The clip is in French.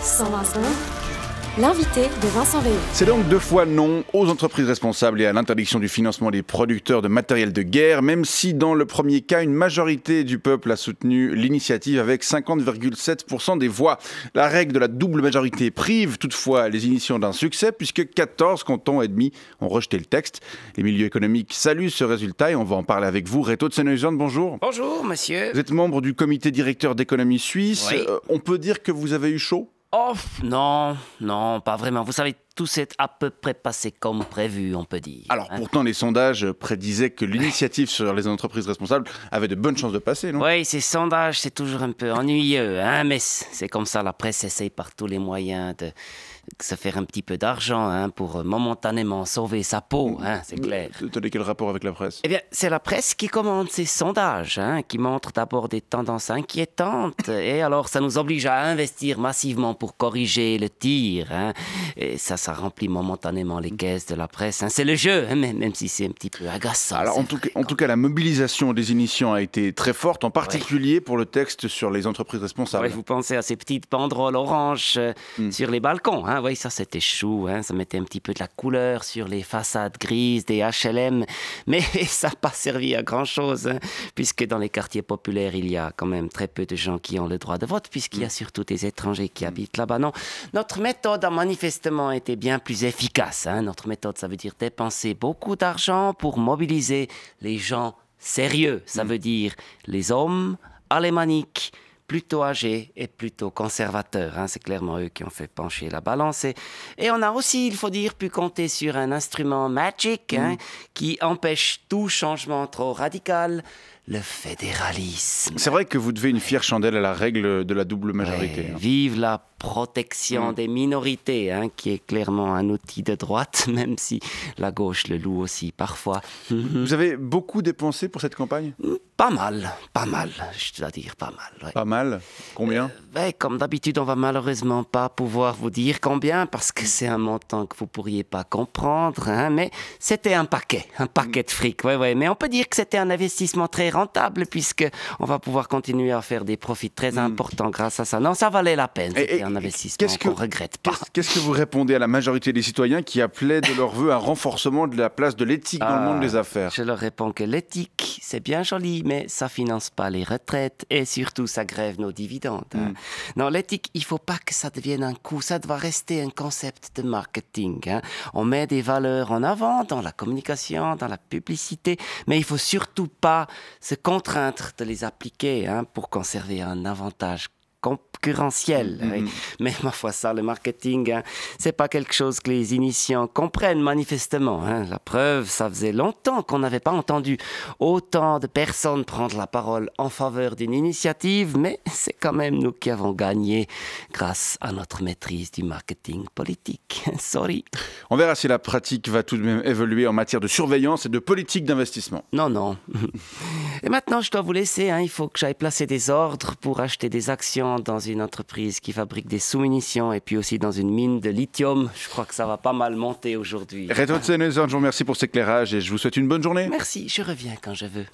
120 secondes. L'invité de Vincent Veillon. C'est donc 2 fois non aux entreprises responsables et à l'interdiction du financement des producteurs de matériel de guerre, même si dans le premier cas, une majorité du peuple a soutenu l'initiative avec 50,7% des voix. La règle de la double majorité prive toutefois les initiants d'un succès, puisque 14 cantons et demi ont rejeté le texte. Les milieux économiques saluent ce résultat et on va en parler avec vous. Reto de Senneusand, bonjour. Bonjour, monsieur. Vous êtes membre du comité directeur d'économie suisse. Oui. On peut dire que vous avez eu chaud ? Oh, non, pas vraiment. Vous savez, tout s'est à peu près passé comme prévu, on peut dire. Alors, pourtant, les sondages prédisaient que l'initiative sur les entreprises responsables avait de bonnes chances de passer, non ? Oui, ces sondages, c'est toujours un peu ennuyeux, hein, mais c'est comme ça, la presse essaye par tous les moyens de se faire un petit peu d'argent, hein, pour momentanément sauver sa peau, hein, c'est clair. Tenez, quel rapport avec la presse ? Eh bien, c'est la presse qui commande ces sondages, hein, qui montrent d'abord des tendances inquiétantes, et alors ça nous oblige à investir massivement pour corriger le tir, hein, et ça remplit momentanément les caisses de la presse, hein. C'est le jeu, hein, même si c'est un petit peu agaçant. Alors, en tout cas, la mobilisation des initiants a été très forte, en particulier pour le texte sur les entreprises responsables. Ouais, vous pensez à ces petites banderoles oranges sur les balcons, hein. Oui, ça c'était chou, hein. Ça mettait un petit peu de la couleur sur les façades grises des HLM, mais ça n'a pas servi à grand chose, hein, puisque dans les quartiers populaires il y a quand même très peu de gens qui ont le droit de vote, puisqu'il y a surtout des étrangers qui habitent là-bas. Non, notre méthode a manifestement été bien plus efficace, hein. Notre méthode, ça veut dire dépenser beaucoup d'argent pour mobiliser les gens sérieux, ça veut dire les hommes alémaniques, plutôt âgés et plutôt conservateurs, hein. C'est clairement eux qui ont fait pencher la balance. Et on a aussi, il faut dire, pu compter sur un instrument magique, hein, qui empêche tout changement trop radical, le fédéralisme. C'est vrai que vous devez une fière chandelle à la règle de la double majorité. Ouais, vive la protection des minorités, hein, qui est clairement un outil de droite, même si la gauche le loue aussi parfois. Vous avez beaucoup dépensé pour cette campagne ? Pas mal, je dois dire pas mal. Ouais. Pas mal ? Combien ? Comme d'habitude, on va malheureusement pas pouvoir vous dire combien, parce que c'est un montant que vous pourriez pas comprendre, hein, mais c'était un paquet de fric, ouais, mais on peut dire que c'était un investissement très rentable, puisque on va pouvoir continuer à faire des profits très importants grâce à ça. Non, ça valait la peine, c'était un investissement qu'on regrette pas. Qu'est-ce que vous répondez à la majorité des citoyens qui appelaient de leur vœu un renforcement de la place de l'éthique dans le monde des affaires ? Je leur réponds que l'éthique, c'est bien joli, mais ça finance pas les retraites et surtout ça grève nos dividendes, hein. Non, l'éthique, il faut pas que ça devienne un coup, ça doit rester un concept de marketing, hein. On met des valeurs en avant dans la communication, dans la publicité, mais il faut surtout pas se contraindre de les appliquer, hein, pour conserver un avantage concurrentiel. Oui. Mais ma foi, ça, le marketing, hein, c'est pas quelque chose que les initiants comprennent manifestement, hein. La preuve, ça faisait longtemps qu'on n'avait pas entendu autant de personnes prendre la parole en faveur d'une initiative, mais c'est quand même nous qui avons gagné grâce à notre maîtrise du marketing politique. Sorry. On verra si la pratique va tout de même évoluer en matière de surveillance et de politique d'investissement. Non. Et maintenant, je dois vous laisser, hein. Il faut que j'aille placer des ordres pour acheter des actions dans une entreprise qui fabrique des sous-munitions et puis aussi dans une mine de lithium. Je crois que ça va pas mal monter aujourd'hui. Reto de Senneusand, je vous remercie pour cet éclairage et je vous souhaite une bonne journée. Merci, je reviens quand je veux.